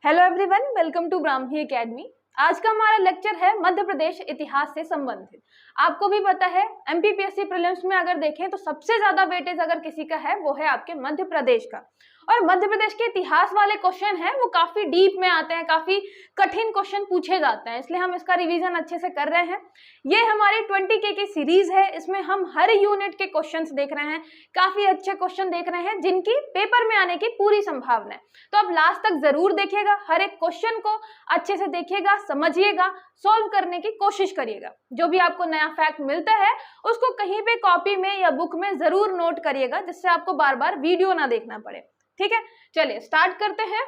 Hello everyone, welcome to Brahmi academy. आज का हमारा लेक्चर है मध्य प्रदेश इतिहास से संबंधित। आपको भी पता है एमपीपीएससी प्रीलिम्स में अगर देखें तो सबसे ज्यादा वेटेज अगर किसी का है वो है आपके मध्य प्रदेश का। और मध्य प्रदेश के इतिहास वाले क्वेश्चन हैं वो काफी डीप में आते हैं, काफी कठिन क्वेश्चन पूछे जाते हैं, इसलिए हम इसका रिवीजन अच्छे से कर रहे हैं। ये हमारी 20K की सीरीज है, इसमें हम हर यूनिट के क्वेश्चंस देख रहे हैं, काफी अच्छे क्वेश्चन देख रहे हैं जिनकी पेपर में आने की पूरी संभावना है। तो आप लास्ट तक जरूर देखिएगा, हर एक क्वेश्चन को अच्छे से देखिएगा, समझिएगा, सॉल्व करने की कोशिश करिएगा। जो भी आपको नया फैक्ट मिलता है उसको कहीं पे कॉपी में या बुक में जरूर नोट करिएगा, जिससे आपको बार बार वीडियो ना देखना पड़े। ठीक है, चलिए स्टार्ट करते हैं।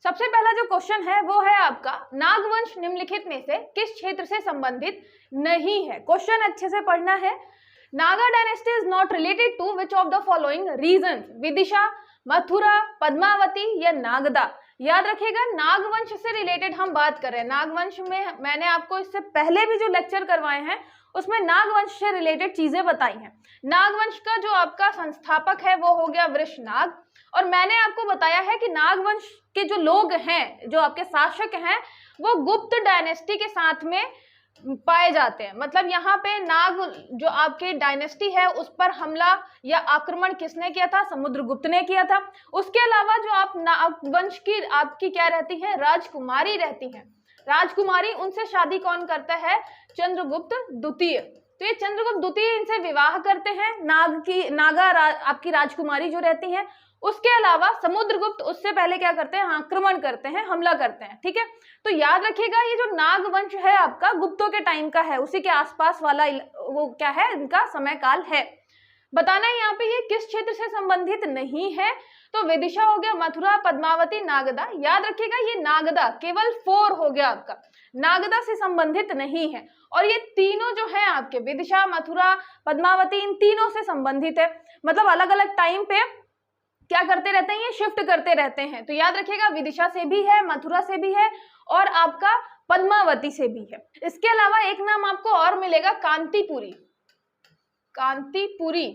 सबसे पहला जो क्वेश्चन है वो है आपका, नागवंश निम्नलिखित में से किस क्षेत्र से संबंधित नहीं है। क्वेश्चन अच्छे से पढ़ना है। Naga dynasty is not related to which of the following region, Vidisha, Mathura, Padmavati या नागदा। याद रखिएगा, नागवंश से रिलेटेड हम बात कर रहे हैं। नागवंश में मैंने आपको इससे पहले भी जो लेक्चर करवाए हैं उसमें नागवंश से रिलेटेड चीजें बताई हैं। नागवंश का जो आपका संस्थापक है वो हो गया वृषनाग, और मैंने आपको बताया है कि नागवंश के जो लोग हैं, जो आपके शासक हैं, वो गुप्त डायनेस्टी के साथ में पाए जाते हैं। मतलब यहाँ पे नाग जो आपके डायनेस्टी है उस पर हमला या आक्रमण किसने किया था? समुद्रगुप्त ने किया था। उसके अलावा जो आप नागवंश की आपकी क्या रहती है? राजकुमारी रहती है। राजकुमारी, उनसे शादी कौन करता है? चंद्रगुप्त द्वितीय। तो ये चंद्रगुप्त द्वितीय इनसे विवाह करते हैं, आपकी राजकुमारी जो रहती है। उसके अलावा समुद्रगुप्त उससे पहले क्या करते हैं? आक्रमण करते हैं, हमला करते हैं। ठीक है, तो याद रखिएगा ये जो नागवंश है आपका गुप्तों के टाइम का है, उसी के आसपास वाला वो क्या है, इनका समय काल है। बताना है यहाँ पे ये किस क्षेत्र से संबंधित नहीं है। तो विदिशा हो गया, मथुरा, पद्मावती, नागदा। याद रखिएगा ये नागदा केवल 4 हो गया आपका, नागदा से संबंधित नहीं है। और ये तीनों जो है आपके, विदिशा, मथुरा, पद्मावती, इन तीनों से संबंधित है। मतलब अलग अलग टाइम पे क्या करते रहते हैं? ये शिफ्ट करते रहते हैं। तो याद रखिएगा विदिशा से भी है, मथुरा से भी है और आपका पद्मावती से भी है। इसके अलावा एक नाम आपको और मिलेगा, कांतिपुरी। कांतिपुरी,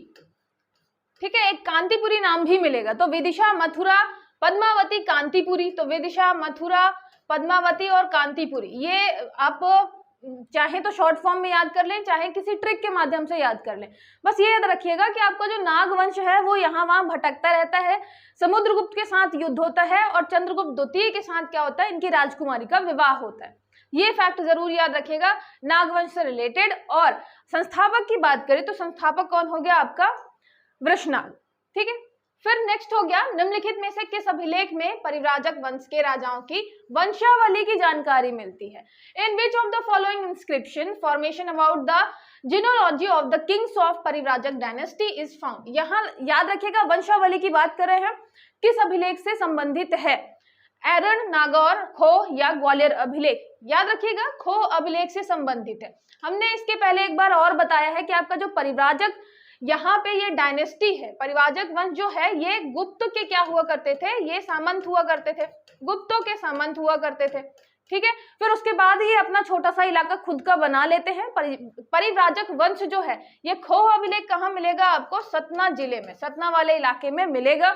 ठीक है, एक कांतिपुरी नाम भी मिलेगा। तो विदिशा, मथुरा, पद्मावती, कांतिपुरी। तो विदिशा, मथुरा, पद्मावती और कांतिपुरी, ये आप चाहे तो शॉर्ट फॉर्म में याद कर लें, चाहे किसी ट्रिक के माध्यम से याद कर लें। बस ये याद रखिएगा कि आपका जो नागवंश है वो यहाँ वहां भटकता रहता है। समुद्रगुप्त के साथ युद्ध होता है और चंद्रगुप्त द्वितीय के साथ क्या होता है? इनकी राजकुमारी का विवाह होता है। ये फैक्ट जरूर याद रखिएगा नागवंश से रिलेटेड। और संस्थापक की बात करें तो संस्थापक कौन हो गया? आपका वृषनाग। ठीक है, फिर नेक्स्ट हो गया, निम्नलिखित में से किस अभिलेख में परिव्राजक वंश के राजाओं की वंशावली की जानकारी मिलती है? In which of the following inscription formation about the genealogy of the kings of Parivrajaka dynasty is found. यहाँ याद रखिएगा वंशावली की बात कर रहे हैं, किस अभिलेख से संबंधित है? एरन, नागौर, खो या ग्वालियर अभिलेख। याद रखिएगा खो अभिलेख से संबंधित है। हमने इसके पहले एक बार और बताया है कि आपका जो परिव्राजक यहाँ पे ये डायनेस्टी है, परिव्राजक वंश जो है ये गुप्त के क्या हुआ करते थे? ये सामंत हुआ करते थे, गुप्तों के सामंत हुआ करते थे। ठीक है, फिर उसके बाद ये अपना छोटा सा इलाका खुद का बना लेते हैं। परिव्राजक वंश जो है ये खो अभिलेख कहाँ मिलेगा आपको? सतना जिले में, सतना वाले इलाके में मिलेगा।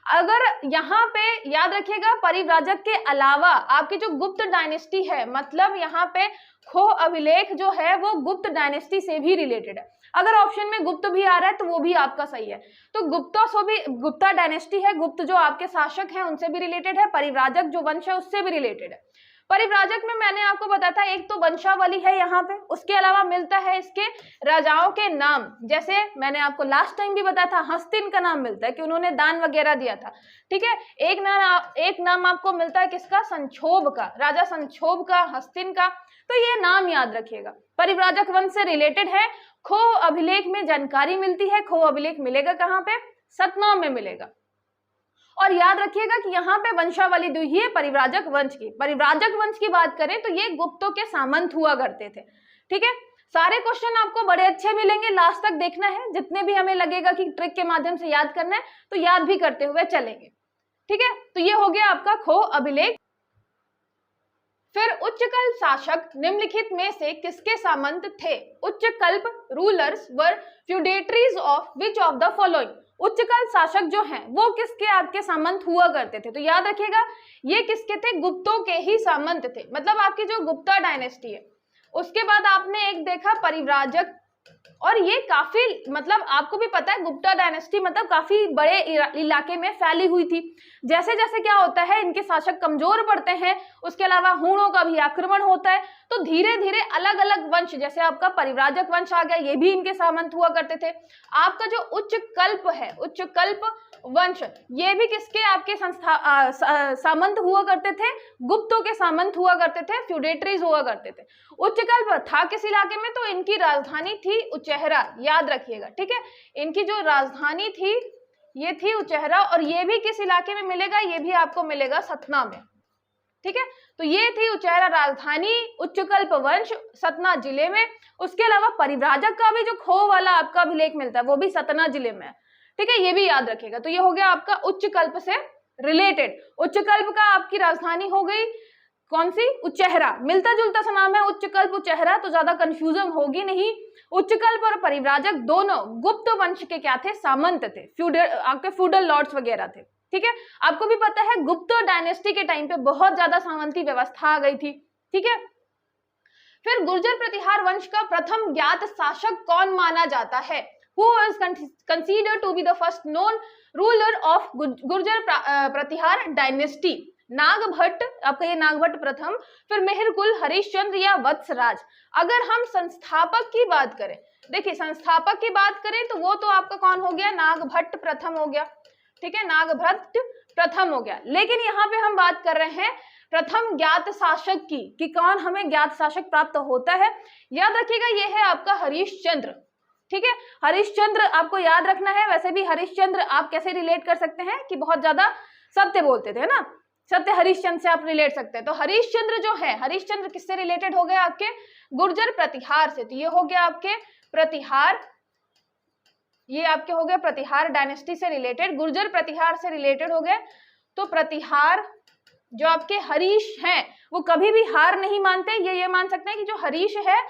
अगर यहाँ पे याद रखिएगा परिव्राजक के अलावा आपकी जो गुप्त डायनेस्टी है, मतलब यहाँ पे खो अभिलेख जो है वो गुप्त डायनेस्टी से भी रिलेटेड है। अगर ऑप्शन में गुप्त भी आ रहा है तो वो भी आपका सही है। तो गुप्तों से भी, गुप्ता डायनेस्टी है, गुप्त जो आपके शासक हैं उनसे भी रिलेटेड है, परिव्राजक जो वंश है उससे भी रिलेटेड है। परिव्राजक में मैंने आपको बताया था एक तो वंशावली है यहाँ पे, उसके अलावा मिलता है इसके राजाओं के नाम। जैसे मैंने आपको लास्ट टाइम भी बताया था, हस्तिन का नाम मिलता है कि उन्होंने दान वगैरह दिया था। ठीक है, एक नाम आपको मिलता है किसका? संक्षोभ का, राजा संक्षोभ का, हस्तिन का। तो ये नाम याद रखिएगा, परिव्राजक वंश से रिलेटेड है। खो अभिलेख में जानकारी मिलती है। खो अभिलेख मिलेगा कहाँ पे? सतना में मिलेगा। और याद रखिएगा कि यहाँ पे वंशावली दी हुई है परिव्राजक वंश की। परिव्राजक वंश की बात करें तो ये गुप्तों के सामंत हुआ करते थे। ठीक है, सारे क्वेश्चन आपको बड़े अच्छे मिलेंगे, लास्ट तक देखना है। जितने भी हमें लगेगा कि ट्रिक के माध्यम से याद करना है तो याद भी करते हुए चलेंगे। ठीक है, तो ये हो गया आपका खो अभिलेख। फिर उच्चकल्प शासक निम्नलिखित में से किसके सामंत थे? Uchchakalpa rulers were feudatories of which of the following? Uchchakalpa शासक जो हैं वो किसके आपके सामंत हुआ करते थे? तो याद रखिएगा ये किसके थे? गुप्तों के ही सामंत थे। मतलब आपकी जो गुप्ता डायनेस्टी है, उसके बाद आपने एक देखा परिव्राजक, और ये काफी मतलब आपको भी पता है गुप्ता डायनेस्टी मतलब काफी बड़े इलाके में फैली हुई थी। जैसे जैसे क्या होता है इनके शासक कमजोर पड़ते हैं, उसके अलावा हूणों का भी आक्रमण होता है, तो धीरे धीरे अलग अलग वंश, जैसे आपका परिव्राजक वंश आ गया, ये भी इनके सामंत हुआ करते थे। आपका जो उच्च कल्प है, उच्च कल्प वंश, ये भी किसके आपके सामंत हुआ करते थे? गुप्तों के सामंत हुआ करते थे, फ्यूडेटरीज हुआ करते थे। उच्चकल्प था किस इलाके में? तो इनकी राजधानी थी उचेहरा, याद रखिएगा, ठीक है। इनकी जो राजधानी थी ये थी उचेहरा, और ये भी किस इलाके में मिलेगा? ये भी आपको मिलेगा सतना में, ठीक है। तो ये थी उचेहरा राजधानी, उच्चकल्प वंश सतना जिले में। उसके अलावा परिव्राजक का भी जो खो वाला आपका अभिलेख मिलता है वो भी सतना जिले में है, ठीक है, ये भी याद रखिएगा। तो ये हो गया आपका उच्चकल्प से रिलेटेड। उच्चकल्प का आपकी राजधानी हो गई कौन सी? उचेहरा। मिलता जुलता सा नाम है उच्चकल्प उचेहरा, तो ज्यादा कंफ्यूजन होगी नहीं। उच्चकल्प और परिव्राजक दोनों गुप्त वंश के क्या थे? सामंत थे, आपके फ्यूडल लॉर्ड्स वगैरह थे, ठीक है। आपको भी पता है गुप्त डायनेस्टी के टाइम पे बहुत ज्यादा सामंती व्यवस्था आ गई थी, ठीक है। फिर गुर्जर प्रतिहार वंश का प्रथम ज्ञात शासक कौन माना जाता है? Who is considered to be the first known ruler of Gurjara Pratihara dynasty? Nagabhata, आपका ये नागभट्ट प्रथम, फिर मेहरकुल, हरिश्चंद्र या वत्सराज। अगर हम संस्थापक की बात करें, देखिए संस्थापक की बात करें तो वो तो आपका कौन हो गया? नागभट्ट प्रथम हो गया, ठीक है, नागभट्ट प्रथम हो गया। लेकिन यहाँ पे हम बात कर रहे हैं प्रथम ज्ञात शासक की, कि कौन हमें ज्ञात शासक प्राप्त होता है। याद रखिएगा ये है आपका हरिश्चंद्र, ठीक है। हरिश्चंद्र आपको याद रखना है। वैसे भी हरिश्चंद्र आप कैसे रिलेट कर सकते हैं कि बहुत ज्यादा सत्य बोलते थे, है ना, सत्य हरिश्चंद्र से आप रिलेट सकते हैं। तो हरिश्चंद्र जो है, हरिश्चंद्र किससे रिलेटेड हो गए? आपके गुर्जर प्रतिहार से। तो ये हो गया आपके प्रतिहार, ये आपके हो गए प्रतिहार डायनेस्टी से रिलेटेड, गुर्जर प्रतिहार से रिलेटेड हो गए। तो प्रतिहार जो आपके हरीश हैं वो कभी भी हार नहीं मानते, ये मान सकते हैं कि जो हरीश है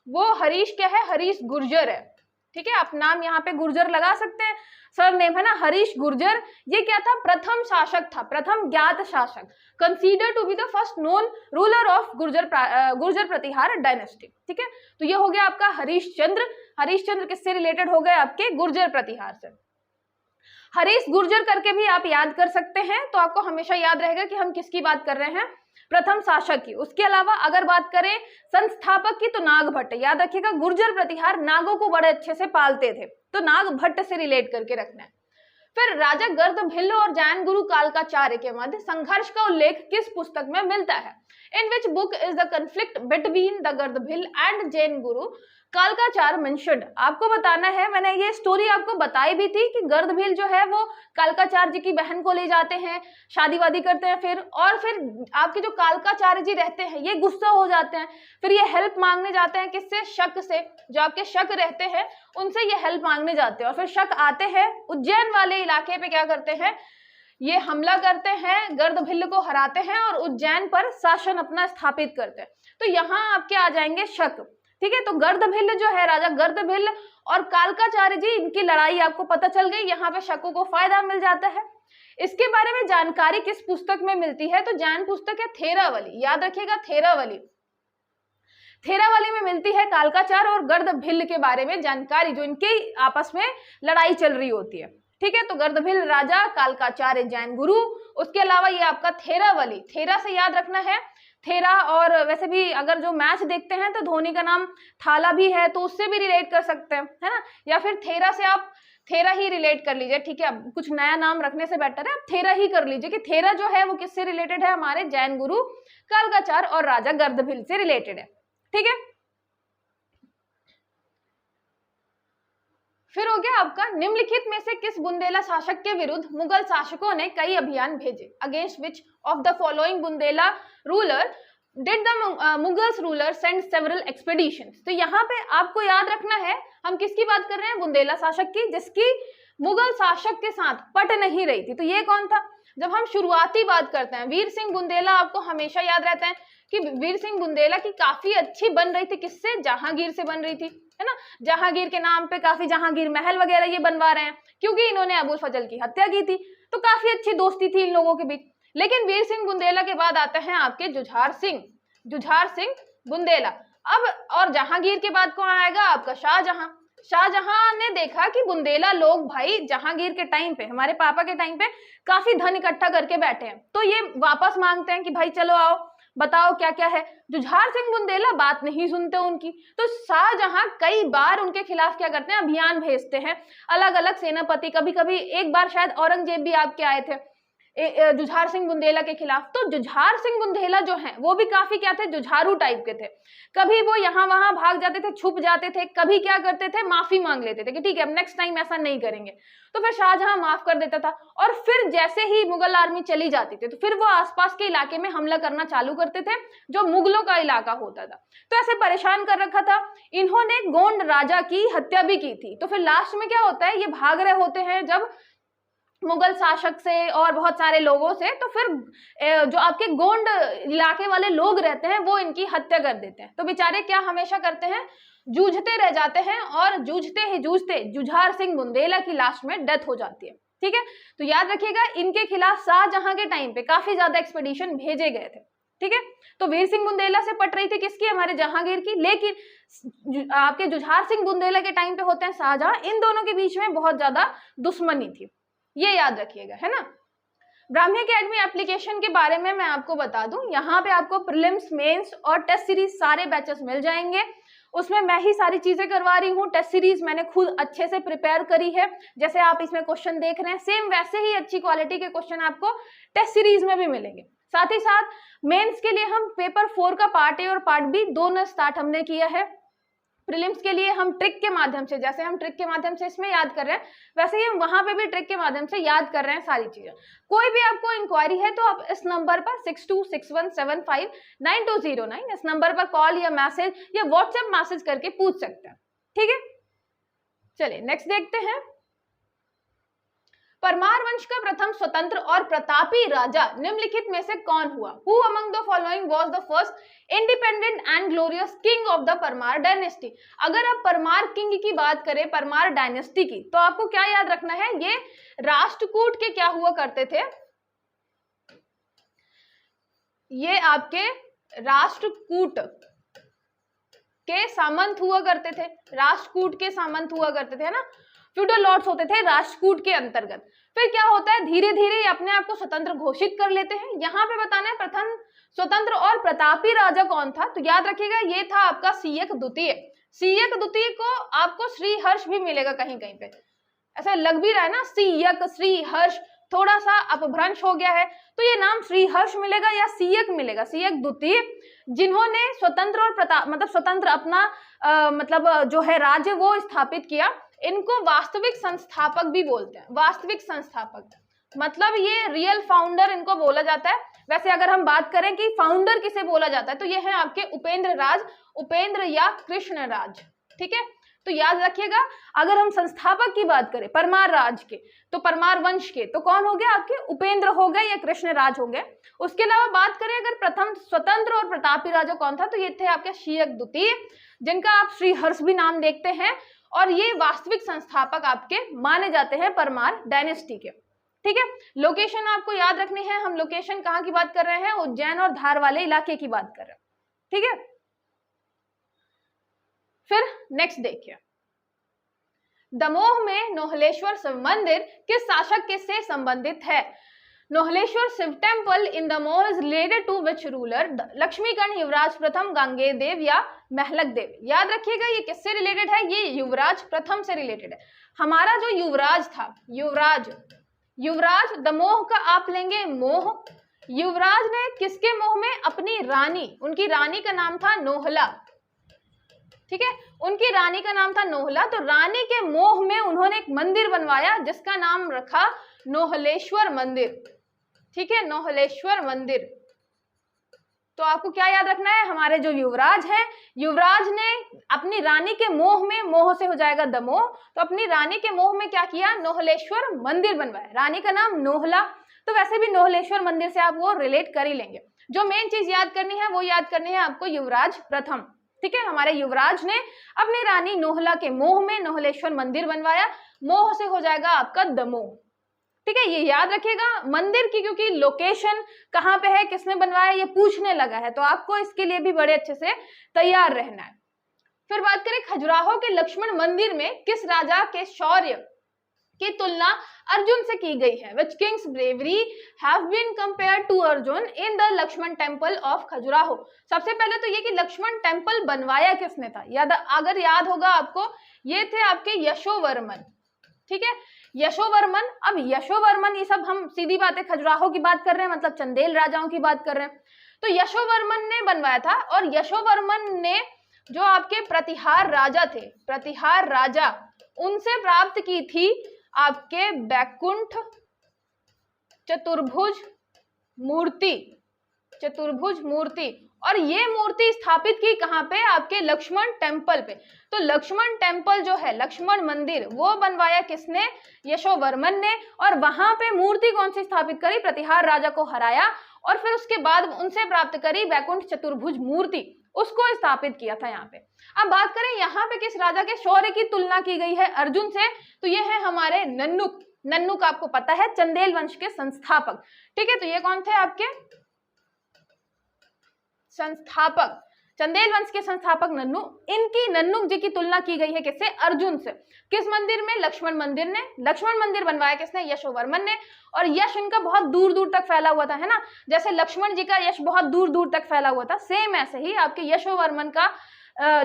वो हरीश क्या है? हरीश गुर्जर है, ठीक है। आप नाम यहाँ पे गुर्जर लगा सकते हैं, सर नेम है ना हरीश गुर्जर। ये क्या था? प्रथम शासक था, प्रथम ज्ञात शासक, consider to be the first known ruler of Gurjara Pratihara dynasty, ठीक है। तो ये हो गया आपका हरिश्चंद्र। हरिश्चंद्र किससे रिलेटेड हो गए? आपके गुर्जर प्रतिहार से। हरीश गुर्जर करके भी आप याद कर सकते हैं, तो आपको हमेशा याद रहेगा कि हम किसकी बात कर रहे हैं? प्रथम शासक की। उसके अलावा अगर बात करें संस्थापक की तो नागभट्ट, याद रखिएगा गुर्जर प्रतिहार नागों को बड़े अच्छे से पालते थे, तो नागभट्ट से रिलेट करके रखना है। फिर राजा गर्दभिल्ल और जैन गुरु कालकाचार्य के मध्य संघर्ष का उल्लेख किस पुस्तक में मिलता है? In which book is the conflict between the Gardabhilla and Jain guru Kalakacharya mentioned? आपको बताना है, मैंने ये स्टोरी आपको बताई भी थी कि गर्दभिल्ल जो है वो कालकाचार्य जी की बहन को ले जाते हैं, शादी वादी करते हैं, फिर आपके जो कालकाचार्य जी रहते हैं ये गुस्सा हो जाते हैं, फिर ये हेल्प मांगने जाते हैं किससे? शक से। जो आपके शक रहते हैं उनसे ये हेल्प मांगने जाते हैं, और फिर शक आते हैं उज्जैन वाले इलाके पे क्या करते हैं? ये हमला करते हैं, गर्दभिल्ल को हराते हैं और उज्जैन पर शासन अपना स्थापित करते हैं। तो यहाँ आपके आ जाएंगे शक, ठीक है। तो गर्दभिल्ल जो है, राजा गर्दभिल्ल और कालकाचार्य जी, इनकी लड़ाई आपको पता चल गई, यहाँ पे शकों को फायदा मिल जाता है। इसके बारे में जानकारी किस पुस्तक में मिलती है? तो जैन पुस्तक है थेरावली, याद रखिएगा थेरावली। थेरावली में मिलती है कालकाचार्य और गर्दभिल्ल के बारे में जानकारी, जो इनके आपस में लड़ाई चल रही होती है, ठीक है। तो गर्दभिल्ल राजा, कालकाचार्य जैन गुरु। उसके अलावा ये आपका थेरावली, थेरा से याद रखना है, थेरा। और वैसे भी अगर जो मैच देखते हैं तो धोनी का नाम थाला भी है, तो उससे भी रिलेट कर सकते हैं, है ना, या फिर थेरा से आप थेरा ही रिलेट कर लीजिए, ठीक है। अब कुछ नया नाम रखने से बेटर है आप थेरा ही कर लीजिए कि थेरा जो है वो किससे रिलेटेड है? हमारे जैन गुरु कालकाचार्य और राजा गर्दभिल्ल से रिलेटेड है, ठीक है। फिर हो गया आपका निम्नलिखित में से किस बुंदेला शासक के विरुद्ध मुगल शासकों ने कई अभियान भेजे? Against which of the following Bundela ruler did the Mughals ruler send several expeditions? तो यहाँ पे आपको याद रखना है हम किसकी बात कर रहे हैं? बुंदेला शासक की, जिसकी मुगल शासक के साथ पट नहीं रही थी। तो ये कौन था? जब हम शुरुआती बात करते हैं, वीर सिंह बुंदेला आपको हमेशा याद रहता है कि वीर सिंह बुंदेला की काफी अच्छी बन रही थी, किससे? जहांगीर से बन रही थी, है ना। जहांगीर के नाम पे काफी जहांगीर महल वगैरह ये बनवा रहे हैं, क्योंकि इन्होंने अबुल फजल की हत्या की थी, तो काफी अच्छी दोस्ती थी इन लोगों के बीच। लेकिन वीर सिंह बुंदेला के बाद आते हैं आपके जुझार सिंह बुंदेला। अब और जहांगीर के बाद कौन आएगा? आपका शाहजहां। शाहजहां ने देखा कि बुंदेला लोग भाई जहांगीर के टाइम पे, हमारे पापा के टाइम पे काफी धन इकट्ठा करके बैठे हैं, तो ये वापस मांगते हैं कि भाई चलो आओ बताओ क्या क्या है। जुझार सिंह बुंदेला बात नहीं सुनते उनकी, तो शाहजहां कई बार उनके खिलाफ क्या करते हैं? अभियान भेजते हैं, अलग अलग सेनापति, कभी कभी एक बार शायद औरंगजेब भी आपके आए थे जुझार सिंह बुंदेला के खिलाफ। तो जुझार सिंह बुंदेला जो हैं वो भी काफी क्या थे? जुझारू टाइप के थे। कभी वो यहाँ वहां भाग जाते थे, छुप जाते थे, कभी क्या करते थे? माफी मांग लेते थे कि ठीक है अब नेक्स्ट टाइम ऐसा नहीं करेंगे, तो फिर शाहजहां माफ कर देता था। और फिर जैसे ही मुगल आर्मी चली जाती थी तो फिर वो आसपास के इलाके में हमला करना चालू करते थे, जो मुगलों का इलाका होता था। तो ऐसे परेशान कर रखा था। इन्होंने गोंड राजा की हत्या भी की थी। तो फिर लास्ट में क्या होता है? ये भाग रहे होते हैं जब मुगल शासक से और बहुत सारे लोगों से, तो फिर जो आपके गोंड इलाके वाले लोग रहते हैं वो इनकी हत्या कर देते हैं। तो बेचारे क्या हमेशा करते हैं? जूझते रह जाते हैं, और जूझते ही जूझते जुझार सिंह बुंदेला की लास्ट में डेथ हो जाती है। ठीक है, तो याद रखिएगा इनके खिलाफ शाहजहां के टाइम पे काफी ज्यादा एक्सपेडिशन भेजे गए थे। ठीक है, तो वीर सिंह बुंदेला से पट रही थी किसकी? हमारे जहांगीर की। लेकिन आपके जुझार सिंह बुंदेला के टाइम पे होते हैं शाहजहां। इन दोनों के बीच में बहुत ज्यादा दुश्मनी थी, ये याद रखिएगा, है ना। ब्राह्मी अकेडमी एप्लीकेशन के बारे में मैं आपको बता दूं, यहाँ पे आपको प्रीलिम्स, मेंस और टेस्ट सीरीज सारे बैचेस मिल जाएंगे। उसमें मैं ही सारी चीजें करवा रही हूँ। टेस्ट सीरीज मैंने खुद अच्छे से प्रिपेयर करी है, जैसे आप इसमें क्वेश्चन देख रहे हैं सेम वैसे ही अच्छी क्वालिटी के क्वेश्चन आपको टेस्ट सीरीज में भी मिलेंगे। साथ ही साथ मेंस के लिए हम पेपर 4 का पार्ट ए और पार्ट बी दोनों स्टार्ट हमने किया है। प्रीलिम्स के लिए हम ट्रिक के माध्यम से, जैसे हम ट्रिक के माध्यम से इसमें याद कर रहे हैं, वैसे ही हम वहां पे भी ट्रिक के माध्यम से याद कर रहे हैं सारी चीजें। कोई भी आपको इंक्वायरी है तो आप इस नंबर पर 6261759209 इस नंबर पर कॉल या मैसेज या व्हाट्सएप मैसेज करके पूछ सकते हैं। ठीक है, चलिए नेक्स्ट देखते हैं। परमार वंश का प्रथम स्वतंत्र और प्रतापी राजा निम्नलिखित में से कौन हुआ? Who among the following was the first independent and glorious king of the Parmar dynasty? अगर आप परमार किंग की बात करें, परमार डायनेस्टी की, तो आपको क्या याद रखना है? ये राष्ट्रकूट के क्या हुआ करते थे? ये आपके राष्ट्रकूट के सामंत हुआ करते थे, राष्ट्रकूट के सामंत हुआ करते थे, है ना। फ्यूडल लॉर्ड्स होते थे राष्ट्रकूट के अंतर्गत। फिर क्या होता है? धीरे धीरे अपने आप को स्वतंत्र घोषित कर लेते हैं। यहाँ पे बताना है प्रथम स्वतंत्र और प्रतापी राजा कौन था, तो याद रखिएगा ये था आपका सियक द्वितीय। सियक द्वितीय को आपको श्री हर्ष भी मिलेगा कहीं कहीं पे, ऐसा लग भी रहा है ना, सियक श्री हर्ष, थोड़ा सा अपभ्रंश हो गया है, तो ये नाम श्री हर्ष मिलेगा या सियक मिलेगा, सियक द्वितीय, जिन्होंने स्वतंत्र और प्रताप मतलब स्वतंत्र अपना मतलब जो है राज्य वो स्थापित किया। इनको वास्तविक संस्थापक भी बोलते हैं। वास्तविक संस्थापक मतलब ये रियल फाउंडर इनको बोला जाता है। वैसे अगर हम बात करें कि फाउंडर किसे बोला जाता है, तो ये है आपके उपेंद्र राज, उपेंद्र या कृष्ण राज। ठीक है, तो याद रखिएगा अगर हम संस्थापक की बात करें परमार राज के, तो परमार वंश के, तो कौन हो गया? आपके उपेंद्र हो गए या कृष्ण राज हो गए। उसके अलावा बात करें अगर प्रथम स्वतंत्र और प्रतापी राजा कौन था, तो ये थे आपके सियक द्वितीय, जिनका आप श्री हर्ष भी नाम देखते हैं, और ये वास्तविक संस्थापक आपके माने जाते हैं परमार डायनेस्टी के। ठीक है, लोकेशन आपको याद रखनी है। हम लोकेशन कहाँ की बात कर रहे हैं? उज्जैन और धार वाले इलाके की बात कर रहे हैं। ठीक है, फिर नेक्स्ट देखिए, दमोह में नोहलेश्वर शिव मंदिर किस शासक के से संबंधित है? Nohleshwar Shiva temple in Damoh is related to which ruler? Lakshmikarna, Yuvaraja प्रथम, गांगेय देव या महलक देव? याद रखिएगा ये किससे रिलेटेड है? ये युवराज प्रथम से रिलेटेड है। हमारा जो युवराज था, युवराज दमोह का आप लेंगे मोह। युवराज ने किसके मोह में? अपनी रानी, उनकी रानी का नाम था नोहला। ठीक है, उनकी रानी का नाम था नोहला। तो रानी के मोह में उन्होंने एक मंदिर बनवाया जिसका नाम रखा नोहलेश्वर मंदिर। ठीक है, नोहलेश्वर मंदिर। तो आपको क्या याद रखना है? हमारे जो युवराज हैं, युवराज ने अपनी रानी के मोह में, मोह से हो जाएगा दमोह, तो अपनी रानी के मोह में क्या किया? नोहलेश्वर मंदिर बनवाया। रानी का नाम नोहला, तो वैसे भी नोहलेश्वर मंदिर से आप वो रिलेट कर ही लेंगे। जो मेन चीज याद करनी है वो याद करनी है आपको युवराज प्रथम, ठीक है। हमारे युवराज ने अपनी रानी नोहला के मोह में नोहलेश्वर मंदिर बनवाया, मोह से हो जाएगा आपका दमोह, ठीक है। ये याद रखिएगा मंदिर की, क्योंकि लोकेशन कहाँ पे है, किसने बनवाया, ये पूछने लगा है, तो आपको इसके लिए भी बड़े अच्छे से तैयार रहना है। फिर बात करें खजुराहो के लक्ष्मण मंदिर में किस राजा के शौर्य की तुलना अर्जुन से की गई है? Which king's bravery have been compared to Arjun in the Lakshman temple of Khajuraho? सबसे पहले तो ये कि लक्ष्मण टेम्पल बनवाया किसने था, अगर याद होगा आपको, ये थे आपके यशोवर्मन, ठीक है, यशोवर्मन। अब यशोवर्मन, ये सब हम सीधी बात है खजुराहो की बात कर रहे हैं, मतलब चंदेल राजाओं की बात कर रहे हैं, तो यशोवर्मन ने बनवाया था। और यशोवर्मन ने जो आपके प्रतिहार राजा थे, प्रतिहार राजा, उनसे प्राप्त की थी आपके बैकुंठ चतुर्भुज मूर्ति, चतुर्भुज मूर्ति। और ये मूर्ति स्थापित की कहाँ पे? आपके लक्ष्मण टेम्पल पे। तो लक्ष्मण टेम्पल जो है, लक्ष्मण मंदिर, वो बनवाया किसने? यशोवर्मन ने। और वहां पे मूर्ति कौन सी स्थापित करी? प्रतिहार राजा को हराया और फिर उसके बाद उनसे प्राप्त करी बैकुंठ चतुर्भुज मूर्ति, उसको स्थापित किया था यहाँ पे। अब बात करें यहाँ पे किस राजा के शौर्य की तुलना की गई है अर्जुन से, तो ये है हमारे नन्नुक। नन्नुक आपको पता है चंदेल वंश के संस्थापक, ठीक है। तो ये कौन थे आपके संस्थापक, चंदेल वंश के संस्थापक नन्नू। इनकी, नन्नुक जी की तुलना की गई है किससे? अर्जुन से। किस मंदिर में? लक्ष्मण मंदिर ने। लक्ष्मण मंदिर बनवाया किसने? यशोवर्मन ने। और यश इनका बहुत दूर दूर तक फैला हुआ था, है ना, जैसे लक्ष्मण जी का यश बहुत दूर दूर तक फैला हुआ था, सेम ऐसे ही आपके यशोवर्मन का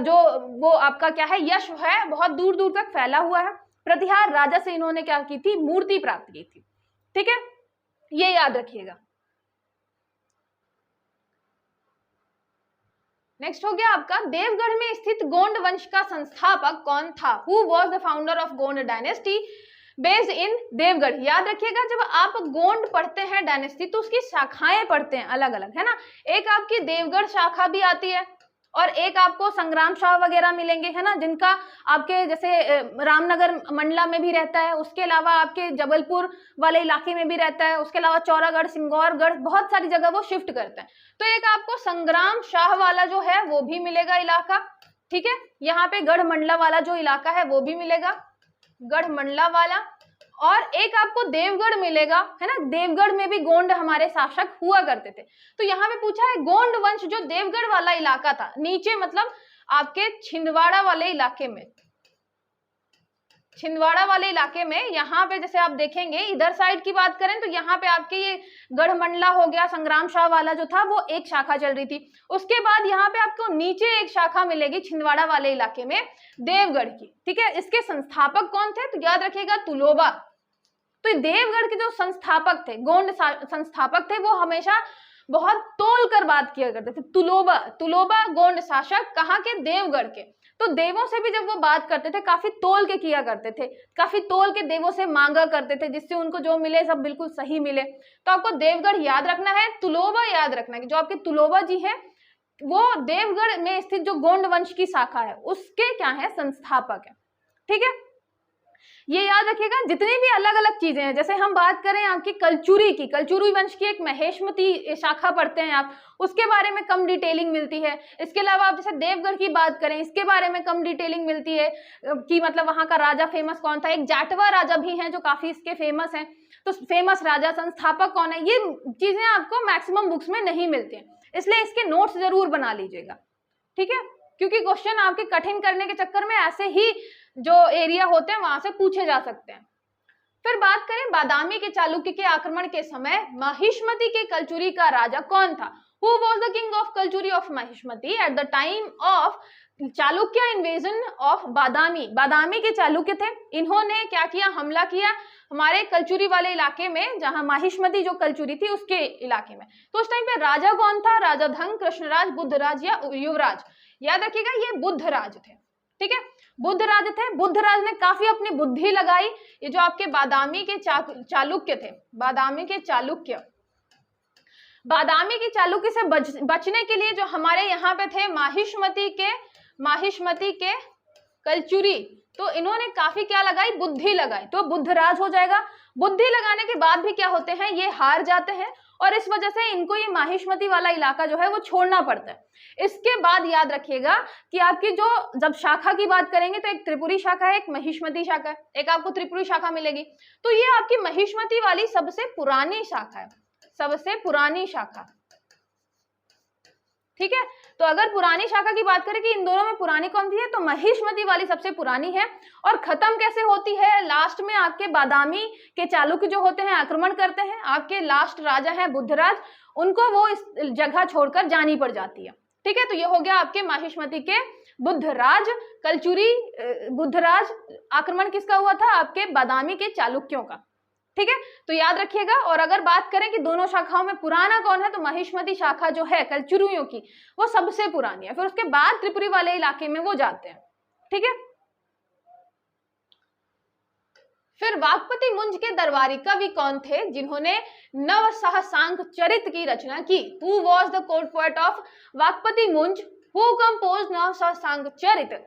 जो वो आपका क्या है, यश है, बहुत दूर दूर तक फैला हुआ है। प्रतिहार राजा से इन्होंने क्या की थी? मूर्ति प्राप्त की थी, ठीक है, ये याद रखिएगा। नेक्स्ट हो गया आपका देवगढ़ में स्थित गोंड वंश का संस्थापक कौन था? Who was the founder of Gond dynasty based in Deogarh? याद रखिएगा जब आप गोंड पढ़ते हैं डायनेस्टी तो उसकी शाखाएं पढ़ते हैं अलग अलग, है ना। एक आपकी देवगढ़ शाखा भी आती है और एक आपको संग्राम शाह वगैरह मिलेंगे, है ना, जिनका आपके जैसे रामनगर मंडला में भी रहता है, उसके अलावा आपके जबलपुर वाले इलाके में भी रहता है, उसके अलावा चौरागढ़, सिंगौरगढ़, बहुत सारी जगह वो शिफ्ट करते हैं। तो एक आपको संग्राम शाह वाला जो है वो भी मिलेगा इलाका, ठीक है। यहाँ पे गढ़ मंडला वाला जो इलाका है वो भी मिलेगा, गढ़ मंडला वाला। और एक आपको देवगढ़ मिलेगा, है ना, देवगढ़ में भी गोंड हमारे शासक हुआ करते थे। तो यहाँ पे पूछा है गोंड वंश जो देवगढ़ वाला इलाका था, नीचे मतलब आपके छिंदवाड़ा वाले इलाके में, छिंदवाड़ा वाले इलाके में, यहाँ पे जैसे आप देखेंगे इधर साइड की बात करें तो यहाँ पे आपके ये गढ़मंडला हो गया, संग्राम शाह वाला जो था वो एक शाखा चल रही थी। उसके बाद यहाँ पे आपको नीचे एक शाखा मिलेगी छिंदवाड़ा वाले इलाके में देवगढ़ की, ठीक है। इसके संस्थापक कौन थे? तो याद रखिएगा तुलोबा। तो देवगढ़ के जो संस्थापक थे, गोंड संस्थापक थे, वो हमेशा बहुत तोल कर बात किया करते थे। तुलोबा, तुलोबा गोंड शासक कहाँ के? देवगढ़ के। तो देवों से भी जब वो बात करते थे काफी तोल के किया करते थे, काफी तोल के देवों से मांगा करते थे, जिससे उनको जो मिले सब बिल्कुल सही मिले। तो आपको देवगढ़ याद रखना है, तुलोबा याद रखना है। जो आपके तुलोबा जी है वो देवगढ़ में स्थित जो गोंड वंश की शाखा है उसके क्या है? संस्थापक है, ठीक है, ये याद रखिएगा। जितनी भी अलग अलग चीजें हैं, जैसे हम बात करें आपकी कलचुरी की, कलचुरी वंश की एक महेशमती शाखा पढ़ते हैं आप, उसके बारे में कम डिटेलिंग मिलती है। इसके अलावा आप जैसे देवगढ़ की बात करें, इसके बारे में कम डिटेलिंग मिलती है कि मतलब वहां का राजा फेमस कौन था। एक जाटवा राजा भी हैं जो काफी इसके फेमस हैं, तो फेमस राजा, संस्थापक कौन है, ये चीजें आपको मैक्सिमम बुक्स में नहीं मिलती हैं, इसलिए इसके नोट्स जरूर बना लीजिएगा, ठीक है, क्योंकि क्वेश्चन आपके कठिन करने के चक्कर में ऐसे ही जो एरिया होते हैं वहां से पूछे जा सकते हैं। फिर बात करें बादामी के चालुक्य के आक्रमण के समय महिष्मति के कलचुरी का राजा कौन था? Who was the king of Kalchuri of Mahishmati at the time of Chalukya invasion of Badami? Badami के चालुक्य थे, इन्होंने क्या किया? हमला किया हमारे कलचुरी वाले इलाके में, जहां महिष्मति जो कलचुरी थी उसके इलाके में। तो उस टाइम पे राजा कौन था? राजा धन, कृष्णराज, बुद्धराज या युवराज? याद रखिएगा ये बुद्धराज थे, ठीक है, बुद्धराज थे। बुद्धराज ने काफी अपनी बुद्धि लगाई। ये जो आपके बादामी के चालुक्य थे, बादामी के चालुक्य, बादामी के चालुक्य से बचने के लिए जो हमारे यहाँ पे थे माहिष्मति के कलचुरी, तो इन्होंने काफी क्या लगाई? बुद्धि लगाई, तो बुद्धराज हो जाएगा। बुद्धि लगाने के बाद भी क्या होते हैं? ये हार जाते हैं और इस वजह से इनको ये माहिष्मती वाला इलाका जो है वो छोड़ना पड़ता है। इसके बाद याद रखिएगा कि आपकी जो जब शाखा की बात करेंगे तो एक त्रिपुरी शाखा है, एक महिष्मती शाखा है, एक आपको त्रिपुरी शाखा मिलेगी। तो ये आपकी महिष्मती वाली सबसे पुरानी शाखा है, सबसे पुरानी शाखा, ठीक है। तो अगर पुरानी शाखा की बात करें कि इन दोनों में पुरानी कौन सी है, तो महिष्मती वाली सबसे पुरानी है। और खत्म कैसे होती है, लास्ट में आपके बादामी के चालुक्य जो होते हैं आक्रमण करते हैं, आपके लास्ट राजा हैं बुद्धराज, उनको वो इस जगह छोड़कर जानी पड़ जाती है, ठीक है। तो ये हो गया आपके महिष्मती के बुद्धराज। कलचुरी बुद्धराज आक्रमण किसका हुआ था, आपके बादामी के चालुक्यों का, ठीक है। तो याद रखिएगा। और अगर बात करें कि दोनों शाखाओं में पुराना कौन है, तो महिष्मती शाखा जो है कलचुरियों की वो सबसे पुरानी है, फिर उसके बाद त्रिपुरी वाले इलाके में वो जाते हैं, ठीक है। फिर वाक्पति मुंज के दरबारी कवि कौन थे जिन्होंने नव सहसांक चरित की रचना की? Who was the court poet of Vakpati Munja, who compose नव सहसांक चरित?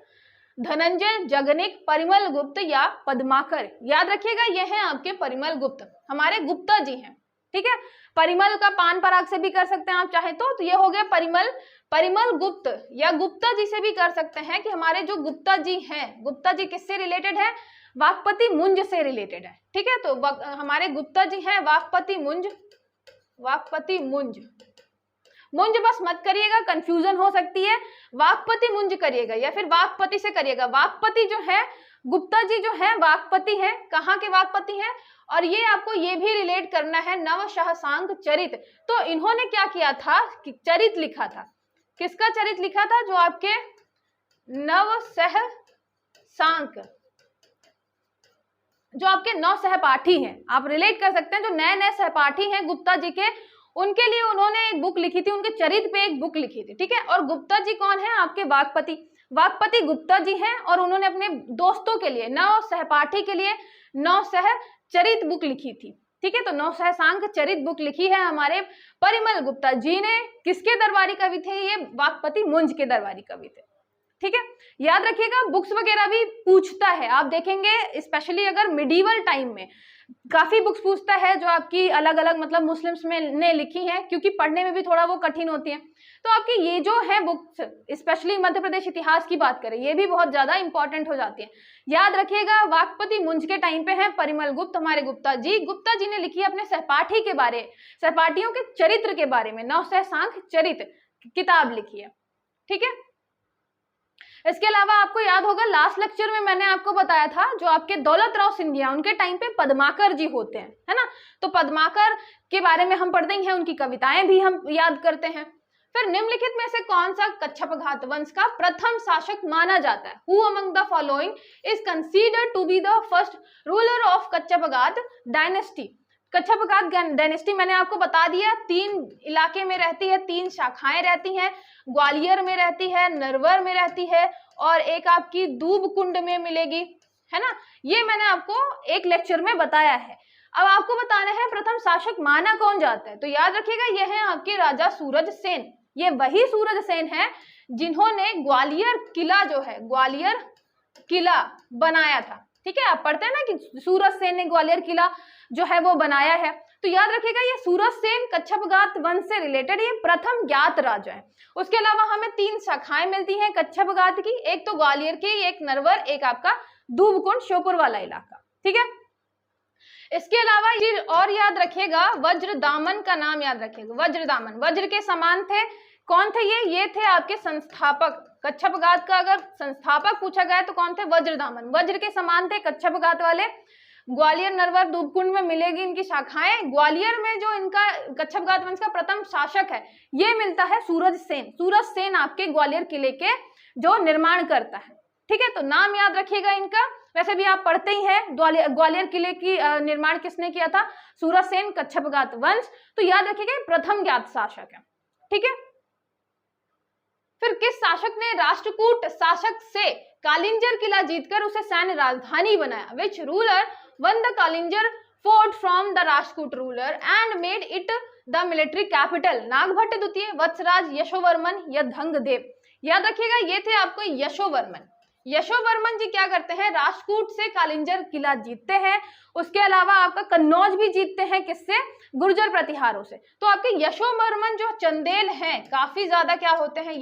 धनंजय, जगनिक, परिमल गुप्त या पद्माकर? याद रखिएगा ये हैं आपके परिमल गुप्त, हमारे गुप्ता जी हैं, ठीक है। परिमल का पान पराग से भी कर सकते हैं आप चाहे तो ये हो गया परिमल गुप्त, या गुप्ता जी से भी कर सकते हैं कि हमारे जो गुप्ता जी हैं, गुप्ता जी किससे रिलेटेड है, वाक्पति मुंज से रिलेटेड है, ठीक है। तो हमारे गुप्ता जी हैं वाक्पति मुंज, वाक्पति मुंज, मुंज बस मत करिएगा, कंफ्यूजन हो सकती है, वाक्पति मुंज करिएगा या फिर वाक्पति से करिएगा। वाक्पति जो है, गुप्ता जी जो है वाक्पति है, कहाँ के वाक्पति हैं, और ये आपको ये भी रिलेट करना है नव सहसांक चरित। तो इन्होंने क्या किया था, चरित लिखा था, किसका चरित लिखा था, जो आपके नव सहसांक, जो आपके नौ सहपाठी हैं, आप रिलेट कर सकते हैं, जो नए नए सहपाठी हैं गुप्ता जी के, उनके लिए उन्होंने एक बुक लिखी थी, उनके चरित पे एक बुक लिखी थी, ठीक है। और गुप्ता जी कौन है, आपके वाक्पति, वाक्पति गुप्ता जी हैं, और उन्होंने अपने दोस्तों के लिए, नौ सहपाठी के लिए नौ सह चरित बुक लिखी थी, ठीक है। तो नौ सहसांक चरित बुक लिखी है हमारे परिमल गुप्ता जी ने। किसके दरबारी कवि थे, ये वाक्पति मुंज के दरबारी कवि थे, ठीक है। याद रखिएगा बुक्स वगैरह भी पूछता है, आप देखेंगे स्पेशली अगर मिडीवल टाइम में काफी बुक्स पूछता है जो आपकी अलग अलग मतलब मुस्लिम्स में ने लिखी हैं, क्योंकि पढ़ने में भी थोड़ा वो कठिन होती है। तो आपकी ये जो है बुक्स, स्पेशली मध्य प्रदेश इतिहास की बात करें, ये भी बहुत ज्यादा इंपॉर्टेंट हो जाती है। याद रखिएगा वाक्पति मुंज के टाइम पे है परिमल गुप्त, हमारे गुप्ता जी ने लिखी है अपने सहपाठी के बारे, सहपाठियों के चरित्र के बारे में, नौ सहसांक चरित किताब लिखी है, ठीक है। इसके अलावा आपको याद होगा लास्ट लेक्चर में मैंने आपको बताया था जो आपके दौलत राव सिंधिया, उनके टाइम पे पद्माकर जी होते हैं, है ना। तो पद्माकर के बारे में हम पढ़ते हैं, उनकी कविताएं भी हम याद करते हैं। फिर निम्नलिखित में से कौन सा कच्छपघात वंश का प्रथम शासक माना जाता है? Who among the following is considered to be the first ruler of Kachchhapaghata dynasty? Kachchhapaghata dynasty मैंने आपको बता दिया, 3 इलाके में रहती है, 3 शाखाएं रहती हैं, ग्वालियर में रहती है, नरवर में रहती है, और एक आपकी दूबकुंड में मिलेगी, है ना। ये मैंने आपको एक लेक्चर में बताया है। अब आपको बताना है प्रथम शासक माना कौन जाता है, तो याद रखिएगा ये है आपके राजा सूरज सेन। ये वही सूरज सेन है जिन्होंने ग्वालियर किला जो है, ग्वालियर किला बनाया था, ठीक है। आप पढ़ते हैं ना कि सूरज सेन ने ग्वालियर किला जो है वो बनाया है। तो याद रखिएगा ये सूरज सेन कच्छपघात वंश से रिलेटेड ये प्रथम ज्ञात राजा है। उसके अलावा हमें 3 शाखाएं मिलती हैं कच्छपघात की, एक तो ग्वालियर की, एक नरवर, एक आपका दूबकुंड श्योपुर वाला इलाका, ठीक है। इसके अलावा ये और याद रखिएगा वज्रदामन का नाम याद रखिएगा, वज्रदामन, वज्र के समान थे, कौन थे ये थे आपके संस्थापक। कच्छपघात का अगर संस्थापक पूछा गया तो कौन थे, वज्रदामन, वज्र के समान थे कच्छपघात वाले। ग्वालियर नरवर दूबकुंड में मिलेगी इनकी शाखाएं। ग्वालियर में जो इनका कच्छपघात वंश का प्रथम शासक है ये मिलता है सूरज सेन। सूरज सेन आपके ग्वालियर किले के जो निर्माण करता है, ठीक है। तो नाम याद रखिएगा इनका, वैसे भी आप पढ़ते ही हैं ग्वालियर किले की निर्माण किसने किया था, सूरज सेन, कच्छपघात वंश। तो याद रखिएगा प्रथम ज्ञात शासक है, ठीक है। फिर किस शासक ने राष्ट्रकूट शासक से कालिंजर किला जीतकर उसे सैन्य राजधानी बनाया? Which ruler one the Kalinjar fort from the Rashtrakuta ruler and made it the military capital? Nagabhata द्वितीय, वत्सराज, यशोवर्मन या धंगदेव? याद रखिएगा ये थे आपको यशोवर्मन। यशोवर्मन जी क्या करते हैं, राष्ट्रकूट से कालिंजर किला जीतते हैं, उसके अलावा आपका कन्नौज भी जीतते हैं, किससे, गुर्जर प्रतिहारों से। तो आपके यशोवर्मन जो चंदेल हैं काफी ज्यादा क्या होते हैं,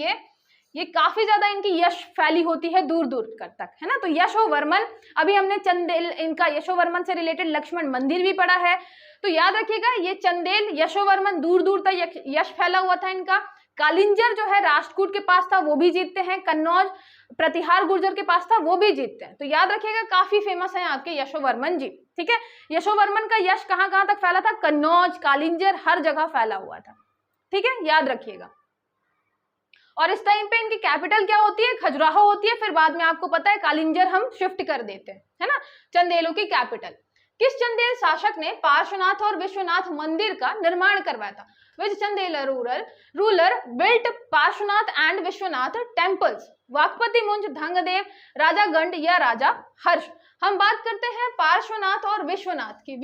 ये काफी ज्यादा इनकी यश फैली होती है दूर दूर तक, है ना। तो यशोवर्मन, अभी हमने चंदेल, इनका यशोवर्मन से रिलेटेड लक्ष्मण मंदिर भी पढ़ा है, तो याद रखिएगा ये चंदेल यशोवर्मन दूर दूर तक यश फैला हुआ था इनका। कालिंजर जो है राष्ट्रकूट के पास था वो भी जीतते हैं, कन्नौज प्रतिहार गुर्जर के पास था वो भी जीतते हैं। तो याद रखिएगा काफी फेमस है आपके यशोवर्मन जी, ठीक है। यशोवर्मन का यश कहां कहां तक फैला था, कन्नौज, कालिंजर, हर जगह फैला हुआ था, ठीक है, याद रखिएगा। और इस टाइम पे इनकी कैपिटल क्या होती है, खजुराहो होती है, फिर बाद में आपको पता है कालिंजर हम शिफ्ट कर देते हैं, है ना, चंदेलों की कैपिटल। किस चंदेल शासक ने पार्श्वनाथ और विश्वनाथ मंदिर का निर्माण करवाया था, which Chandela ruler built Parshvanath and Vishwanath temples, Vakpati Munja, Dhangadeva, राजा गंड या राजा हर्ष। हम बात करते हैं पार्श्वनाथ और विश्वनाथ की।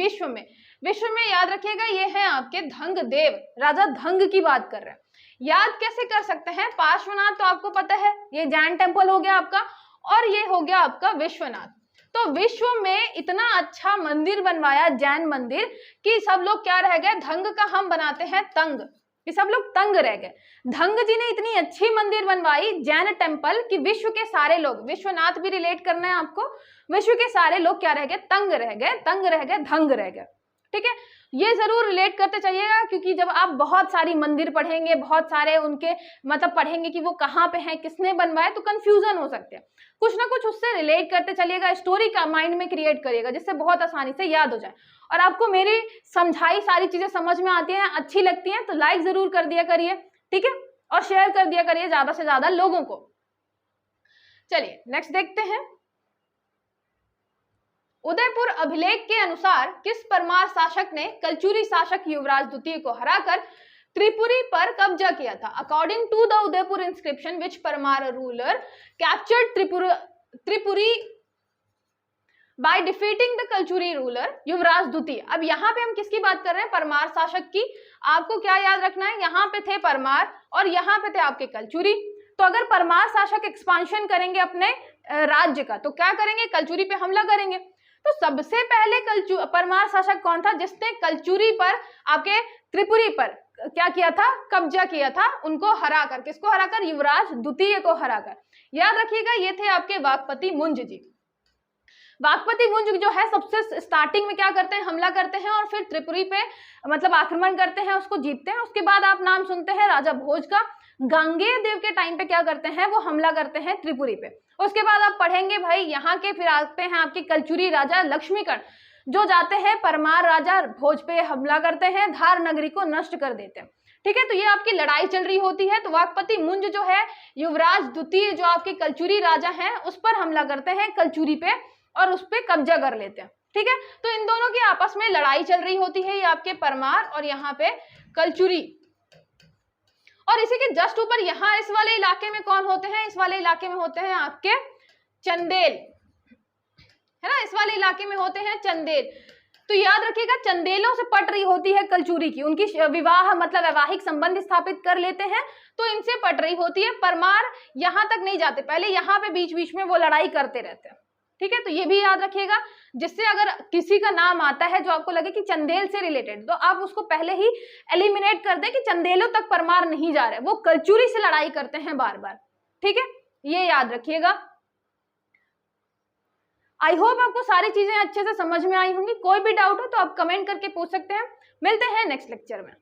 विश्व में याद रखिएगा ये है आपके धंगदेव, राजा धंग की बात कर रहे हैं। याद कैसे कर सकते हैं, पार्श्वनाथ तो आपको पता है ये जैन टेम्पल हो गया आपका, और ये हो गया आपका विश्वनाथ। तो विश्व में इतना अच्छा मंदिर बनवाया, जैन मंदिर, कि सब लोग क्या रह गए, धंग का हम बनाते हैं तंग, कि सब लोग तंग रह गए। धंग जी ने इतनी अच्छी मंदिर बनवाई जैन टेम्पल कि विश्व के सारे लोग, विश्वनाथ भी रिलेट करना है आपको, विश्व के सारे लोग क्या रह गए, तंग रह गए, धंग रह गए, ठीक है। ये जरूर रिलेट करते चाहिएगा, क्योंकि जब आप बहुत सारी मंदिर पढ़ेंगे, बहुत सारे उनके मतलब पढ़ेंगे कि वो कहाँ पे हैं, किसने बनवाए, तो कंफ्यूजन हो सकते हैं। कुछ ना कुछ उससे रिलेट करते चलिएगा, स्टोरी का माइंड में क्रिएट करिएगा, जिससे बहुत आसानी से याद हो जाए। और आपको मेरी समझाई सारी चीजें समझ में आती हैं, अच्छी लगती हैं, तो लाइक जरूर कर दिया करिए, ठीक है, और शेयर कर दिया करिए ज्यादा से ज्यादा लोगों को। चलिए नेक्स्ट देखते हैं। उदयपुर अभिलेख के अनुसार किस परमार शासक ने कलचुरी शासक युवराज द्वितीय को हराकर त्रिपुरी पर कब्जा किया था? According to the Udaipur inscription which Paramara ruler captured Tripuri by defeating the Kalachuri ruler Yuvaraja द्वितीय। अब यहाँ पे हम किसकी बात कर रहे हैं, परमार शासक की। आपको क्या याद रखना है, यहाँ पे थे परमार और यहाँ पे थे आपके कलचुरी। तो अगर परमार शासक एक्सपांशन करेंगे अपने राज्य का, तो क्या करेंगे, कलचुरी पे हमला करेंगे। तो सबसे पहले परमार शासक कौन था, जिसने कलचुरी पर, आपके त्रिपुरी पर क्या किया था, कब्जा किया था, उनको हराकर, किसको हराकर, युवराज द्वितीय को हराकर। याद रखिएगा ये थे आपके वाकपति मुंज जी। वाकपति मुंज जो है सबसे स्टार्टिंग में क्या करते हैं, हमला करते हैं और फिर त्रिपुरी पे मतलब आक्रमण करते हैं, उसको जीतते हैं। उसके बाद आप नाम सुनते हैं राजा भोज का। गांगेय देव के टाइम पे क्या करते हैं, वो हमला करते हैं त्रिपुरी पे। उसके बाद आप पढ़ेंगे भाई यहाँ के, फिर आते हैं आपके कलचुरी राजा लक्ष्मीकर्ण, जो जाते हैं परमार राजा भोज पे हमला करते हैं, धार नगरी को नष्ट कर देते हैं, ठीक है। तो ये आपकी लड़ाई चल रही होती है। तो वाकपति मुंज जो है, युवराज द्वितीय जो आपके कलचुरी राजा हैं, उस पर हमला करते हैं कलचुरी पे और उस पर कब्जा कर लेते हैं, ठीक है। तो इन दोनों की आपस में लड़ाई चल रही होती है, ये आपके परमार और यहाँ पे कलचुरी। और इसी के जस्ट ऊपर यहाँ इस वाले इलाके में कौन होते हैं, इस वाले इलाके में होते हैं आपके चंदेल, है ना, इस वाले इलाके में होते हैं चंदेल। तो याद रखिएगा चंदेलों से पट रही होती है कलचुरी की, उनकी विवाह मतलब वैवाहिक संबंध स्थापित कर लेते हैं, तो इनसे पट रही होती है। परमार यहाँ तक नहीं जाते, पहले यहाँ पे बीच बीच में वो लड़ाई करते रहते हैं, ठीक है। तो ये भी याद रखिएगा, जिससे अगर किसी का नाम आता है जो आपको लगे कि चंदेल से रिलेटेड, तो आप उसको पहले ही एलिमिनेट कर दें कि चंदेलों तक परमार नहीं जा रहे, वो कलचुरी से लड़ाई करते हैं बार बार, ठीक है, ये याद रखिएगा। आई होप आपको सारी चीजें अच्छे से समझ में आई होंगी। कोई भी डाउट हो तो आप कमेंट करके पूछ सकते हैं। मिलते हैं नेक्स्ट लेक्चर में।